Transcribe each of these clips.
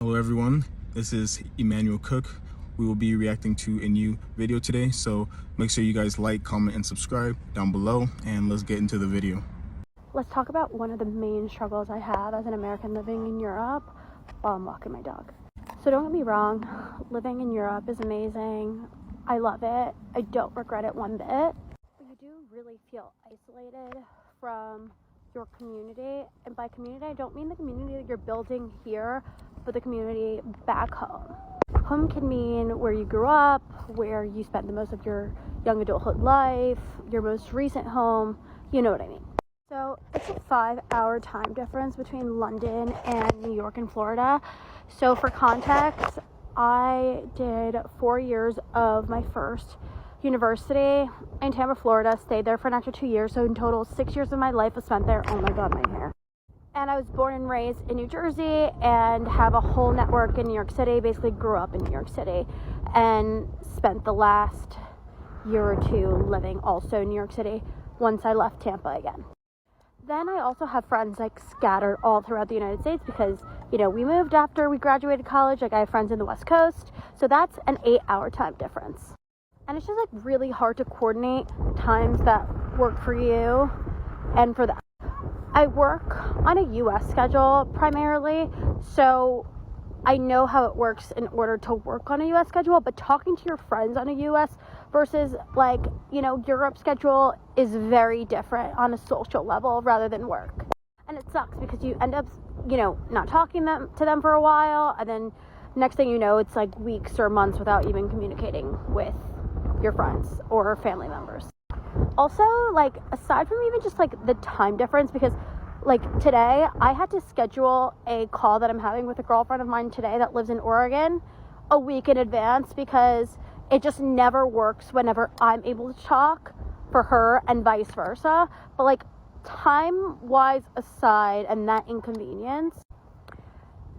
Hello everyone, this is Emmanuel Cook. We will be reacting to a new video today, so make sure you guys like, comment, and subscribe down below, and let's get into the video. Let's talk about one of the main struggles I have as an American living in Europe while I'm walking my dog. So don't get me wrong, living in Europe is amazing. I love it. I don't regret it one bit. But you do really feel isolated from your community. And by community, I don't mean the community that you're building here, but the community back home. Home can mean where you grew up, where you spent the most of your young adulthood life, your most recent home, you know what I mean. So it's a 5-hour time difference between London and New York and Florida. So for context, I did 4 years of my first university in Tampa, Florida, stayed there for an extra 2 years. So in total, 6 years of my life was spent there. Oh my God, my hair. And I was born and raised in New Jersey and have a whole network in New York City. Basically grew up in New York City and spent the last year or two living also in New York City once I left Tampa again. Then I also have friends like scattered all throughout the United States because, you know, we moved after we graduated college. Like I have friends in the West Coast. So that's an 8-hour time difference. And it's just like really hard to coordinate times that work for you and for them. I work on a US schedule primarily, so I know how it works in order to work on a US schedule, but talking to your friends on a US versus like, you know, Europe schedule is very different on a social level rather than work. And it sucks because you end up, you know, not talking to them for a while, and then next thing you know, it's like weeks or months without even communicating with your friends or family members. Also, like, aside from even just like the time difference, because like today I had to schedule a call that I'm having with a girlfriend of mine today that lives in Oregon a week in advance because it just never works whenever I'm able to talk for her and vice versa. But like time wise aside and that inconvenience,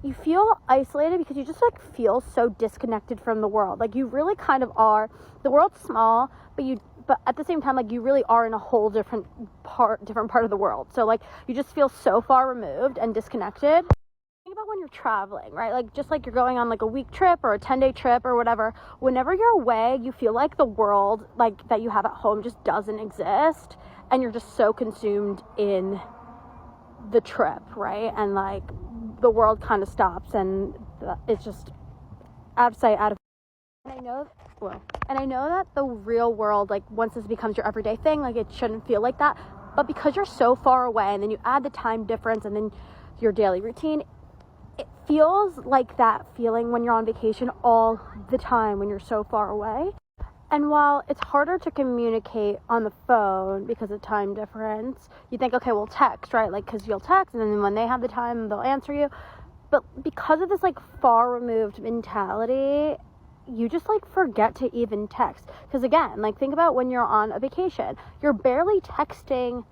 you feel isolated because you just like feel so disconnected from the world. Like you really kind of are. The world's small, but at the same time, like you really are in a whole different part of the world. So like you just feel so far removed and disconnected. Think about when you're traveling, right? Like just like you're going on like a week trip or a 10-day trip or whatever. Whenever you're away, you feel like the world like that you have at home just doesn't exist, and you're just so consumed in the trip, right? And like the world kind of stops, and it's just out of sight, out of. And I know that the real world, like once this becomes your everyday thing, like it shouldn't feel like that. But because you're so far away, and then you add the time difference, and then your daily routine, it feels like that feeling when you're on vacation all the time when you're so far away. And while it's harder to communicate on the phone because of time difference, you think, okay, well, text, right? Like, because you'll text, and then when they have the time, they'll answer you. But because of this, like, far removed mentality, you just, like, forget to even text. Because, again, like, think about when you're on a vacation. You're barely texting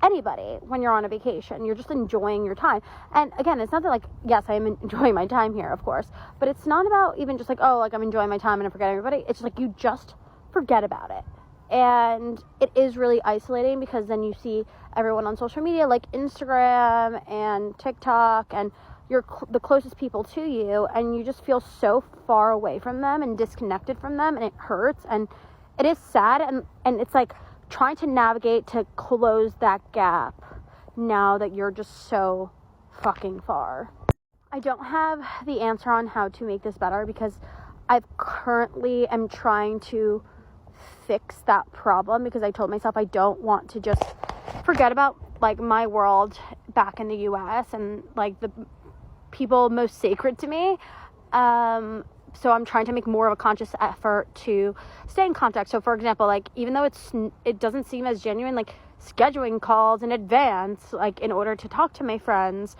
anybody when you're on a vacation. You're just enjoying your time. And, again, it's not that, like, yes, I am enjoying my time here, of course. But it's not about even just, like, oh, like, I'm enjoying my time and I forget everybody. It's like you just forget about it. And it is really isolating because then you see everyone on social media like Instagram and TikTok, and you're the closest people to you, and you just feel so far away from them and disconnected from them, and it hurts, and it is sad, and it's like trying to navigate to close that gap now that you're just so fucking far. I don't have the answer on how to make this better because I currently am trying to fix that problem, because I told myself I don't want to just forget about like my world back in the US and like the people most sacred to me. So I'm trying to make more of a conscious effort to stay in contact. So for example, like even though it doesn't seem as genuine, like scheduling calls in advance, like in order to talk to my friends,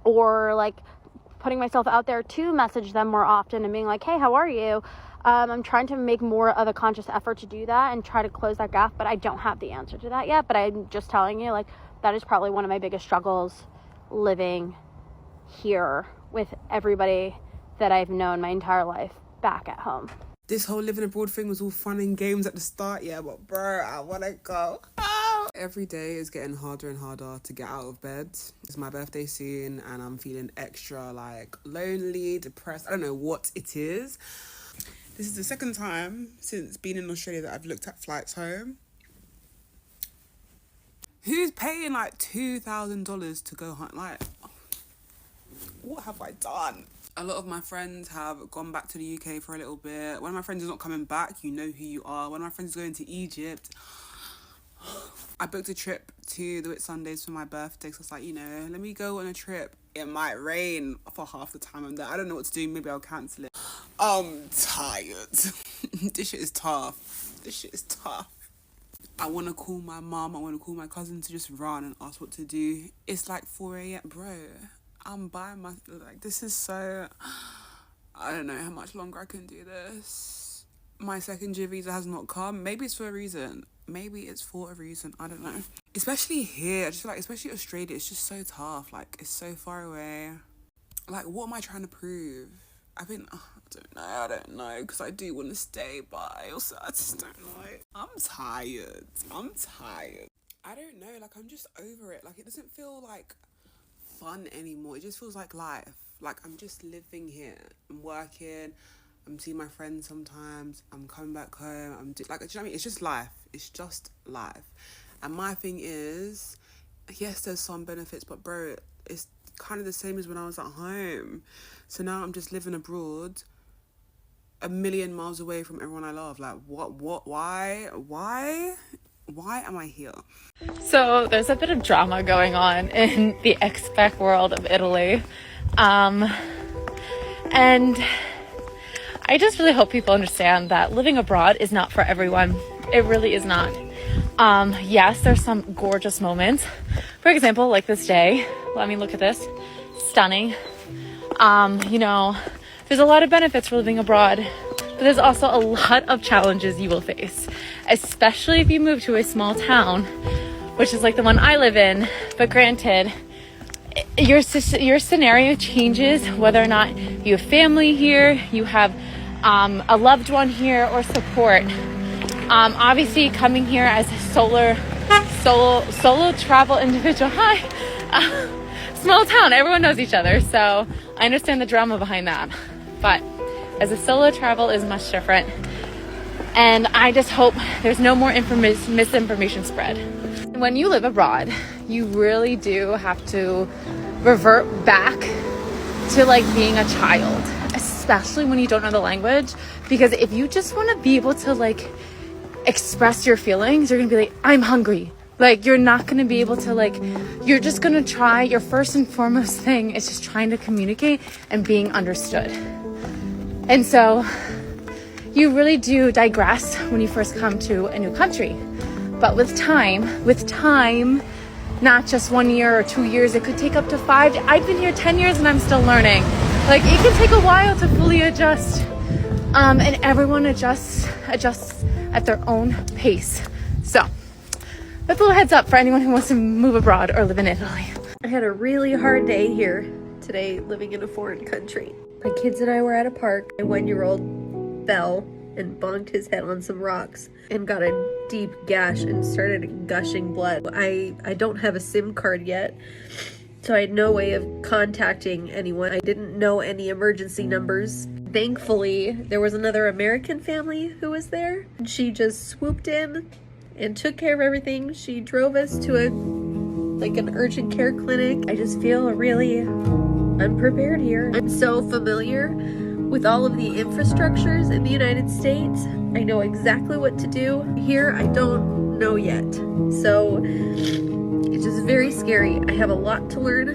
or like putting myself out there to message them more often and being like, hey, how are you? I'm trying to make more of a conscious effort to do that and try to close that gap, but I don't have the answer to that yet. But I'm just telling you, like, that is probably one of my biggest struggles living here with everybody that I've known my entire life back at home. This whole living abroad thing was all fun and games at the start, yeah, but bro, I want to go home. every day is getting harder and harder to get out of bed. It's my birthday soon and I'm feeling extra like lonely, depressed. I don't know what it is. This is the second time since being in Australia that I've looked at flights home. Who's paying like $2,000 to go home? Like, what have I done? A lot of my friends have gone back to the UK for a little bit. One of my friends is not coming back. You know who you are. One of my friends is going to Egypt. I booked a trip to the Whitsundays for my birthday. So it's like, you know, let me go on a trip. It might rain for half the time I'm there. I don't know what to do. Maybe I'll cancel it. I'm tired. This shit is tough. I want to call my mum. I want to call my cousin to just run and ask what to do. It's like 4 a.m. Bro, I'm by my... Like, this is so... I don't know how much longer I can do this. My second year visa has not come. Maybe it's for a reason. I don't know. Especially here. I just feel like, especially Australia, it's just so tough. Like, it's so far away. Like, what am I trying to prove? I don't know, because I do want to stay, but I just don't know. I'm tired. I don't know, like, I'm just over it. Like, it doesn't feel like fun anymore. It just feels like life. Like, I'm just living here. I'm working. I'm seeing my friends sometimes. I'm coming back home. Do you know what I mean? It's just life. And my thing is, yes, there's some benefits, but bro, it's kind of the same as when I was at home. So now I'm just living abroad, a million miles away from everyone I love. Like, why am I here? So there's a bit of drama going on in the expat world of Italy. And I just really hope people understand that living abroad is not for everyone. It really is not. Yes, there's some gorgeous moments. For example, like this day. Let me look at this. Stunning. You know, there's a lot of benefits for living abroad, but there's also a lot of challenges you will face, especially if you move to a small town, which is like the one I live in. But granted, your scenario changes whether or not you have family here, you have a loved one here, or support. Obviously, coming here as a solo travel individual, small town, everyone knows each other, so I understand the drama behind that. But as a solo travel is much different, and I just hope there's no more misinformation spread. When you live abroad, you really do have to revert back to like being a child, especially when you don't know the language, because if you just want to be able to like express your feelings, you're gonna be like, I'm hungry. Like, you're not going to be able to, like, you're just going to try, your first and foremost thing is just trying to communicate and being understood. And so you really do digress when you first come to a new country. But with time, not just 1 year or 2 years, it could take up to 5. I've been here 10 years and I'm still learning. Like, it can take a while to fully adjust. And everyone adjusts at their own pace. So that's a little heads up for anyone who wants to move abroad or live in Italy. I had a really hard day here today living in a foreign country. My kids and I were at a park. My 1-year-old fell and bonked his head on some rocks and got a deep gash and started gushing blood. I don't have a SIM card yet, so I had no way of contacting anyone. I didn't know any emergency numbers. Thankfully, there was another American family who was there. She just swooped in and took care of everything. She drove us to an urgent care clinic. I just feel really unprepared here. I'm so familiar with all of the infrastructures in the United States. I know exactly what to do. Here, I don't know yet. So it's just very scary. I have a lot to learn,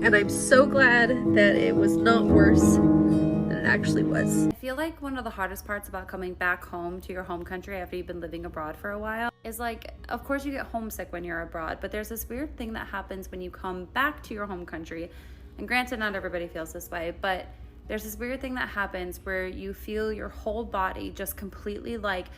and I'm so glad that it was not worse than it actually was. I feel like one of the hardest parts about coming back home to your home country after you've been living abroad for a while is, like, of course you get homesick when you're abroad, but there's this weird thing that happens when you come back to your home country. And granted, not everybody feels this way, but there's this weird thing that happens where you feel your whole body just completely like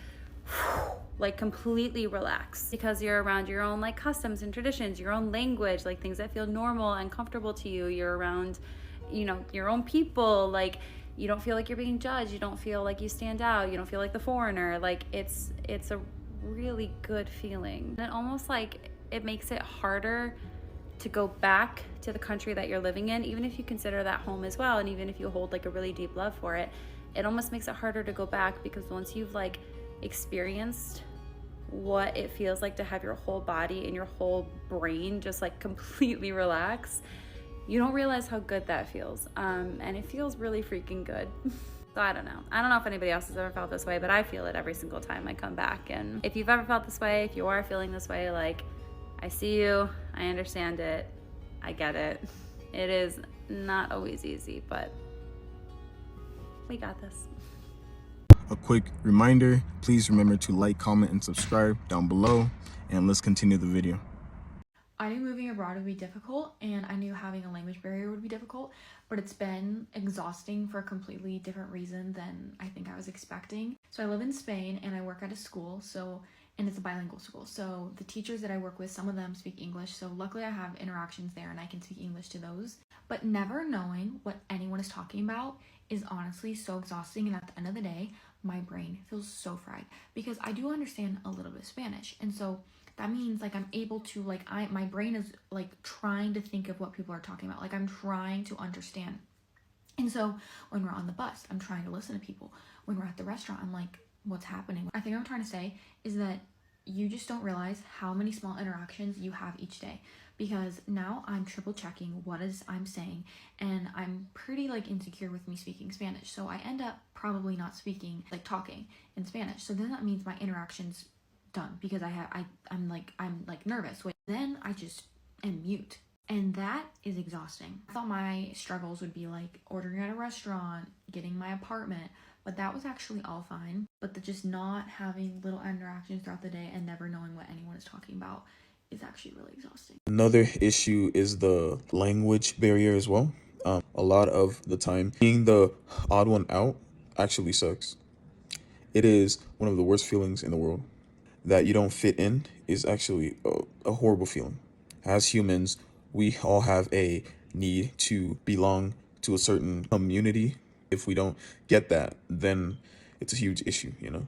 completely relax, because you're around your own like customs and traditions, your own language, like things that feel normal and comfortable to you. You're around, you know, your own people. Like, you don't feel like you're being judged. You don't feel like you stand out. You don't feel like the foreigner. Like, it's a really good feeling. And it almost like it makes it harder to go back to the country that you're living in, even if you consider that home as well, and even if you hold like a really deep love for it. It almost makes it harder to go back, because once you've like experienced what it feels like to have your whole body and your whole brain just like completely relax, you don't realize how good that feels. And it feels really freaking good. So I don't know if anybody else has ever felt this way, but I feel it every single time I come back. And if you've ever felt this way, if you are feeling this way, like, I see you, I understand it, I get it. It is not always easy, but we got this. A quick reminder, please remember to like, comment, and subscribe down below, and let's continue the video. I knew moving abroad would be difficult, and I knew having a language barrier would be difficult, but it's been exhausting for a completely different reason than I think I was expecting. So I live in Spain and I work at a school, and it's a bilingual school. So the teachers that I work with, some of them speak English, so luckily I have interactions there and I can speak English to those. But never knowing what anyone is talking about is honestly so exhausting, and at the end of the day, my brain feels so fried, because I do understand a little bit of Spanish, and so that means like I'm able to my brain is like trying to think of what people are talking about, like I'm trying to understand. And so when we're on the bus, I'm trying to listen to people. When we're at the restaurant, I'm like, what's happening? I think what I'm trying to say is that you just don't realize how many small interactions you have each day, because now I'm triple checking what is I'm saying, and I'm pretty like insecure with me speaking Spanish, so I end up probably not speaking, like talking in Spanish. So then that means my interactions done, because I'm like nervous. Then I just am mute, and that is exhausting. I thought my struggles would be like ordering at a restaurant, getting my apartment, but that was actually all fine. But the just not having little interactions throughout the day and never knowing what anyone is talking about is actually really exhausting. Another issue is the language barrier as well. A lot of the time, being the odd one out actually sucks. It is one of the worst feelings in the world. That you don't fit in is actually a horrible feeling. As humans, we all have a need to belong to a certain community. If we don't get that, then it's a huge issue, you know?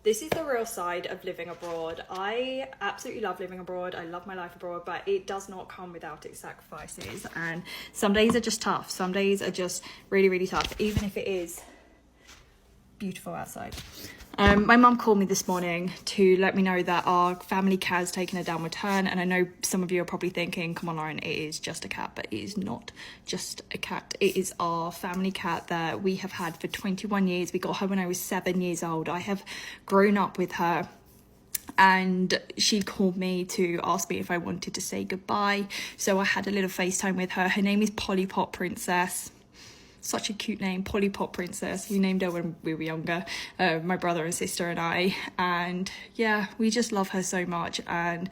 This is the real side of living abroad. I absolutely love living abroad. I love my life abroad, but it does not come without its sacrifices. And some days are just tough. Some days are just really, really tough, even if it is beautiful outside. My mum called me this morning to let me know that our family cat has taken a downward turn, and I know some of you are probably thinking, come on Lauren, it is just a cat, but it is not just a cat. It is our family cat that we have had for 21 years. We got her when I was 7 years old. I have grown up with her, and she called me to ask me if I wanted to say goodbye, so I had a little FaceTime with her. Her name is Polly Pot Princess. Such a cute name, Polly Pot Princess. We named her when we were younger, my brother and sister and I. And yeah, we just love her so much. And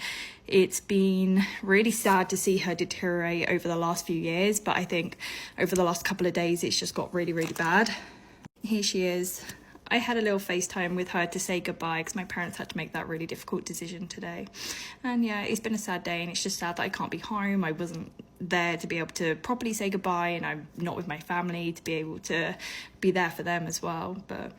it's been really sad to see her deteriorate over the last few years. But I think over the last couple of days, it's just got really, really bad. Here she is. I had a little FaceTime with her to say goodbye because my parents had to make that really difficult decision today. And yeah, it's been a sad day, and it's just sad that I can't be home. I wasn't there to be able to properly say goodbye, and I'm not with my family to be able to be there for them as well. But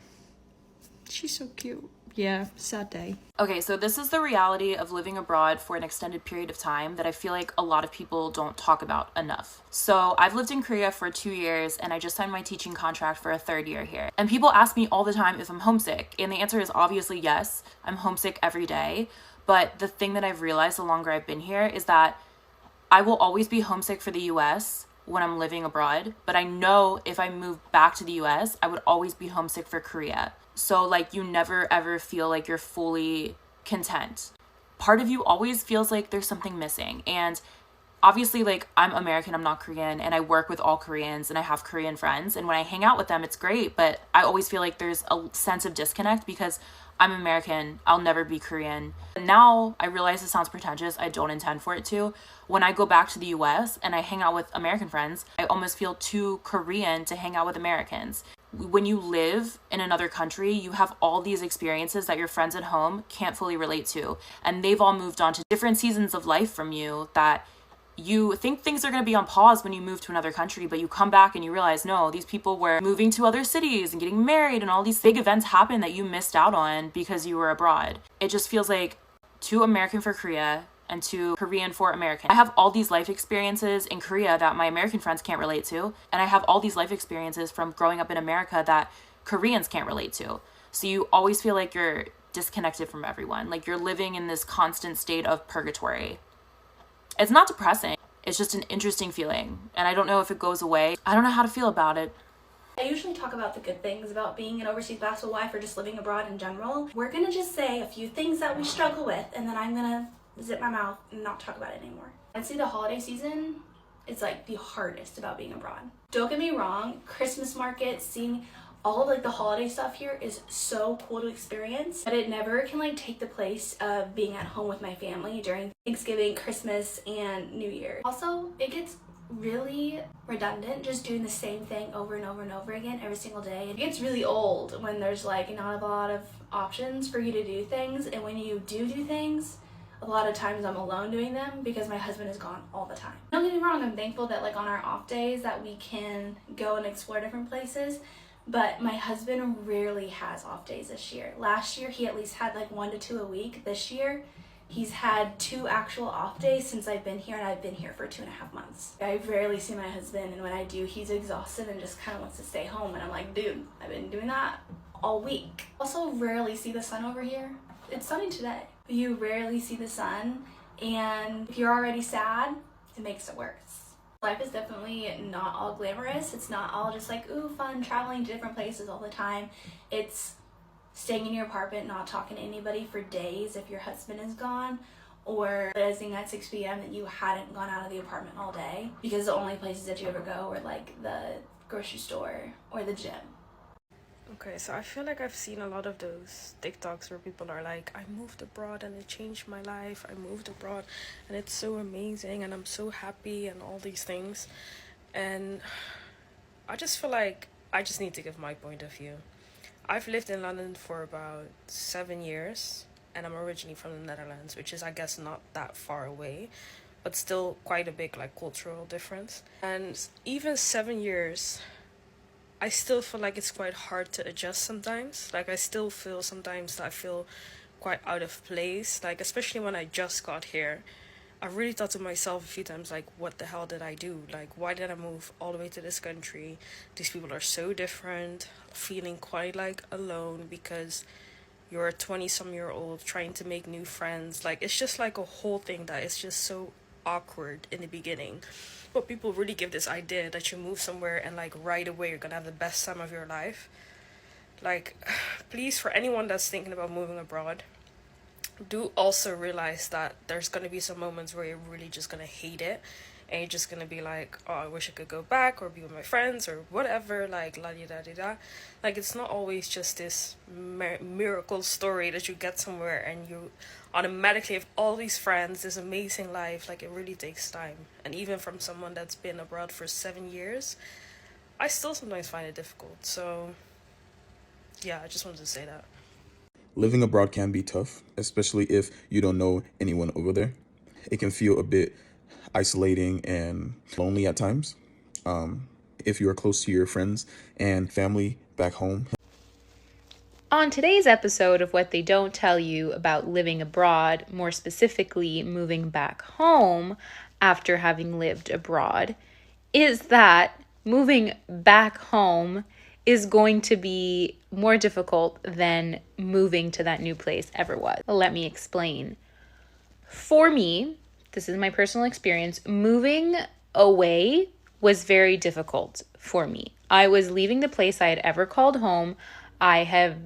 she's so cute. Yeah, sad day. Okay, so this is the reality of living abroad for an extended period of time that I feel like a lot of people don't talk about enough. So I've lived in Korea for 2 years, and I just signed my teaching contract for a 3rd year here. And people ask me all the time if I'm homesick, and the answer is obviously yes. I'm homesick every day. But the thing that I've realized the longer I've been here is that I will always be homesick for the US when I'm living abroad, but I know if I move back to the US, I would always be homesick for Korea. So like you never ever feel like you're fully content. Part of you always feels like there's something missing. And obviously, like, I'm American, I'm not Korean, and I work with all Koreans and I have Korean friends, and when I hang out with them, it's great, but I always feel like there's a sense of disconnect because I'm American, I'll never be Korean. Now I realize it sounds pretentious, I don't intend for it to. When I go back to the US and I hang out with American friends, I almost feel too Korean to hang out with Americans. When you live in another country, you have all these experiences that your friends at home can't fully relate to. And they've all moved on to different seasons of life from you that you think things are going to be on pause when you move to another country, but you come back and you realize, no, these people were moving to other cities and getting married, and all these big events happen that you missed out on because you were abroad. It just feels like too American for Korea and too Korean for American. I have all these life experiences in Korea that my American friends can't relate to, and I have all these life experiences from growing up in America that Koreans can't relate to. So you always feel like you're disconnected from everyone, like you're living in this constant state of purgatory. It's not depressing, it's just an interesting feeling, and I don't know if it goes away. I don't know how to feel about it. I usually talk about the good things about being an overseas basketball wife or just living abroad in general. We're gonna just say a few things that we struggle with, and then I'm gonna zip my mouth and not talk about it anymore. I'd say the holiday season is like the hardest about being abroad. Don't get me wrong, Christmas markets, seeing all of like the holiday stuff here is so cool to experience, but it never can like take the place of being at home with my family during Thanksgiving, Christmas, and New Year. Also, it gets really redundant just doing the same thing over and over and over again every single day. It gets really old when there's like not a lot of options for you to do things, and when you do things, a lot of times I'm alone doing them because my husband is gone all the time. Don't get me wrong, I'm thankful that like on our off days that we can go and explore different places, but my husband rarely has off days this year. Last year he at least had like 1 to 2 a week. This year he's had 2 actual off days since I've been here, and I've been here for 2.5 months. I rarely see my husband, and when I do, he's exhausted and just kind of wants to stay home, and I'm like, dude, I've been doing that all week. Also rarely see the sun over here. It's sunny today. You rarely see the sun, and if you're already sad, it makes it worse. Life is definitely not all glamorous. It's not all just like, ooh, fun, traveling to different places all the time. It's staying in your apartment, not talking to anybody for days if your husband is gone, or realizing at 6 p.m. that you hadn't gone out of the apartment all day because the only places that you ever go are like the grocery store or the gym. Okay, so I feel like I've seen a lot of those TikToks where people are like, I moved abroad and it changed my life. I moved abroad and it's so amazing and I'm so happy and all these things. And I just feel like I just need to give my point of view. I've lived in London for about 7 years, and I'm originally from the Netherlands, which is, I guess, not that far away, but still quite a big like cultural difference. And even 7 years I still feel like it's quite hard to adjust sometimes. Like, I still feel sometimes that I feel quite out of place. Like, especially when I just got here. I really thought to myself a few times, like, what the hell did I do? Like, why did I move all the way to this country? These people are so different. Feeling quite, like, alone because you're a 20-some-year-old trying to make new friends. Like, it's just, like, a whole thing that is just so awkward in the beginning. But people really give this idea that you move somewhere and, like, right away you're gonna have the best time of your life. Like, please, for anyone that's thinking about moving abroad, do also realize that there's going to be some moments where you're really just going to hate it, and you're just going to be like, oh, I wish I could go back or be with my friends or whatever, like la di da di da. Like, it's not always just this miracle story that you get somewhere and you automatically have all these friends, this amazing life. Like, it really takes time. And even from someone that's been abroad for 7 years, I still sometimes find it difficult. So yeah, I just wanted to say that. Living abroad can be tough, especially if you don't know anyone over there. It can feel a bit isolating and lonely at times. If you are close to your friends and family back home. On today's episode of What They Don't Tell You About Living Abroad, more specifically moving back home after having lived abroad, is that moving back home is going to be more difficult than moving to that new place ever was. Let me explain. For me, this is my personal experience, moving away was very difficult for me. I was leaving the place I had ever called home. I have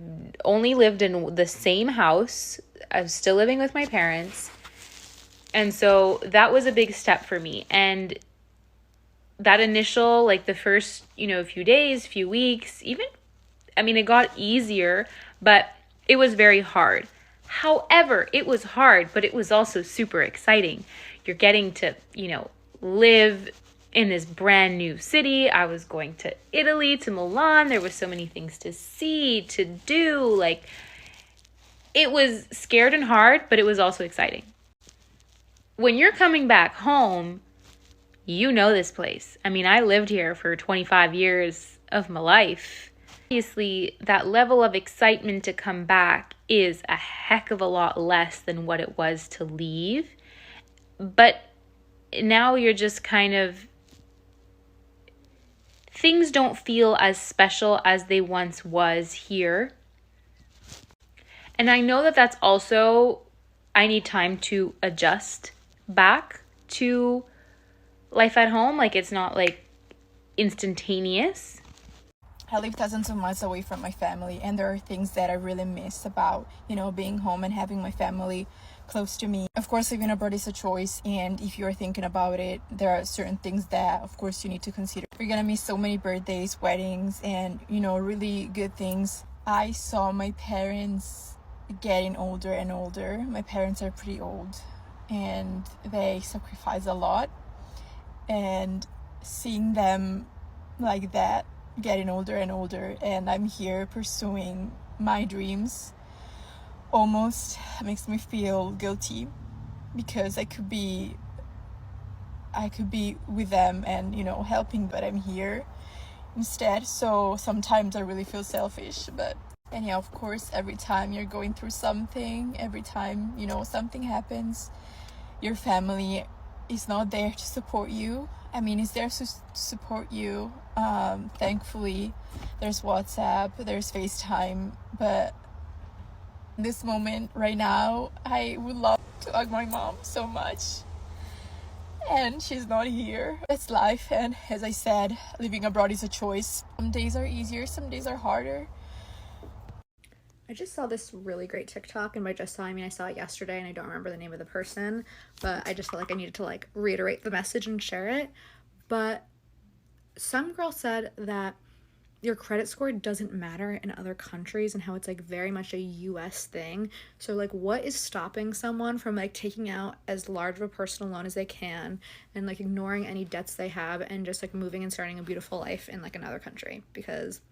only lived in the same house. I was still living with my parents. And so that was a big step for me. And that initial, like the first, few days, few weeks, it got easier, but it was very hard. However, it was hard, but it was also super exciting. You're getting to, live in this brand new city. I was going to Italy, to Milan. There was so many things to see, to do. Like, it was scared and hard, but it was also exciting. When you're coming back home, you know this place. I lived here for 25 years of my life. Obviously, that level of excitement to come back is a heck of a lot less than what it was to leave. But now you're just kind of, things don't feel as special as they once was here. And I know that that's also, I need time to adjust back to life at home. Like, it's not like instantaneous. I live thousands of miles away from my family, and there are things that I really miss about, being home and having my family close to me. Of course, living abroad is a choice, and if you're thinking about it, there are certain things that, of course, you need to consider. You're gonna miss so many birthdays, weddings, and, really good things. I saw my parents getting older and older. My parents are pretty old, and they sacrifice a lot. And seeing them like that, getting older and older, and I'm here pursuing my dreams, almost makes me feel guilty because I could be with them and helping, but I'm here instead. So sometimes I really feel selfish. But anyhow, of course, every time you're going through something, every time something happens, your family is not there to support you. It's there to support you. Thankfully, there's WhatsApp, there's FaceTime, but in this moment right now, I would love to hug my mom so much. And she's not here. It's life, and as I said, living abroad is a choice. Some days are easier, some days are harder. I just saw this really great TikTok, and by just saw, I saw it yesterday, and I don't remember the name of the person, but I just felt like I needed to reiterate the message and share it. But some girl said that your credit score doesn't matter in other countries, and how it's very much a US thing. So what is stopping someone from taking out as large of a personal loan as they can, and ignoring any debts they have, and just moving and starting a beautiful life in another country? Because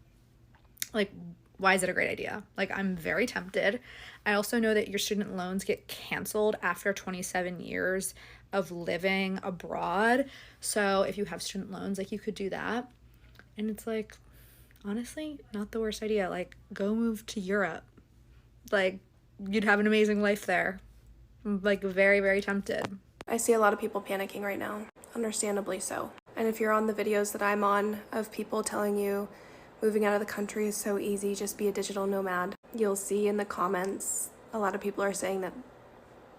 why is it a great idea? I'm very tempted. I also know that your student loans get canceled after 27 years of living abroad. So if you have student loans, you could do that. And it's honestly, not the worst idea. Like, go move to Europe. Like, you'd have an amazing life there. I'm, like, very, very tempted. I see a lot of people panicking right now, understandably so. And if you're on the videos that I'm on of people telling you moving out of the country is so easy, just be a digital nomad, you'll see in the comments a lot of people are saying that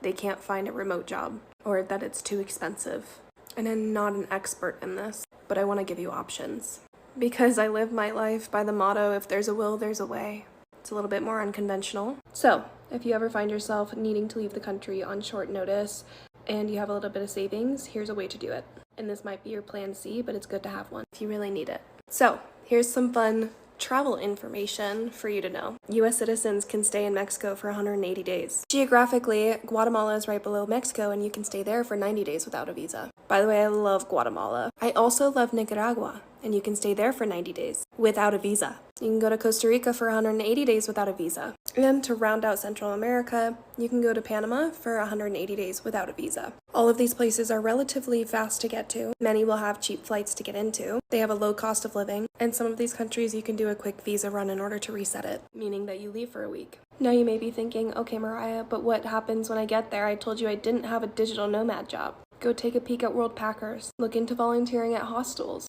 they can't find a remote job or that it's too expensive. And I'm not an expert in this, but I want to give you options. Because I live my life by the motto, if there's a will, there's a way. It's a little bit more unconventional. So, if you ever find yourself needing to leave the country on short notice and you have a little bit of savings, here's a way to do it. And this might be your plan C, but it's good to have one if you really need it. So, here's some fun travel information for you to know. US citizens can stay in Mexico for 180 days. Geographically, Guatemala is right below Mexico and you can stay there for 90 days without a visa. By the way, I love Guatemala. I also love Nicaragua and you can stay there for 90 days without a visa. You can go to Costa Rica for 180 days without a visa. And to round out Central America, you can go to Panama for 180 days without a visa. All of these places are relatively fast to get to. Many will have cheap flights to get into. They have a low cost of living. And some of these countries you can do a quick visa run in order to reset it, meaning that you leave for a week. Now you may be thinking, okay, Mariah, but what happens when I get there? I told you I didn't have a digital nomad job. Go take a peek at World Packers. Look into volunteering at hostels.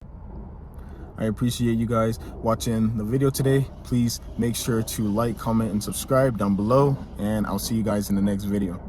I appreciate you guys watching the video today. Please make sure to like, comment, and subscribe down below, and I'll see you guys in the next video.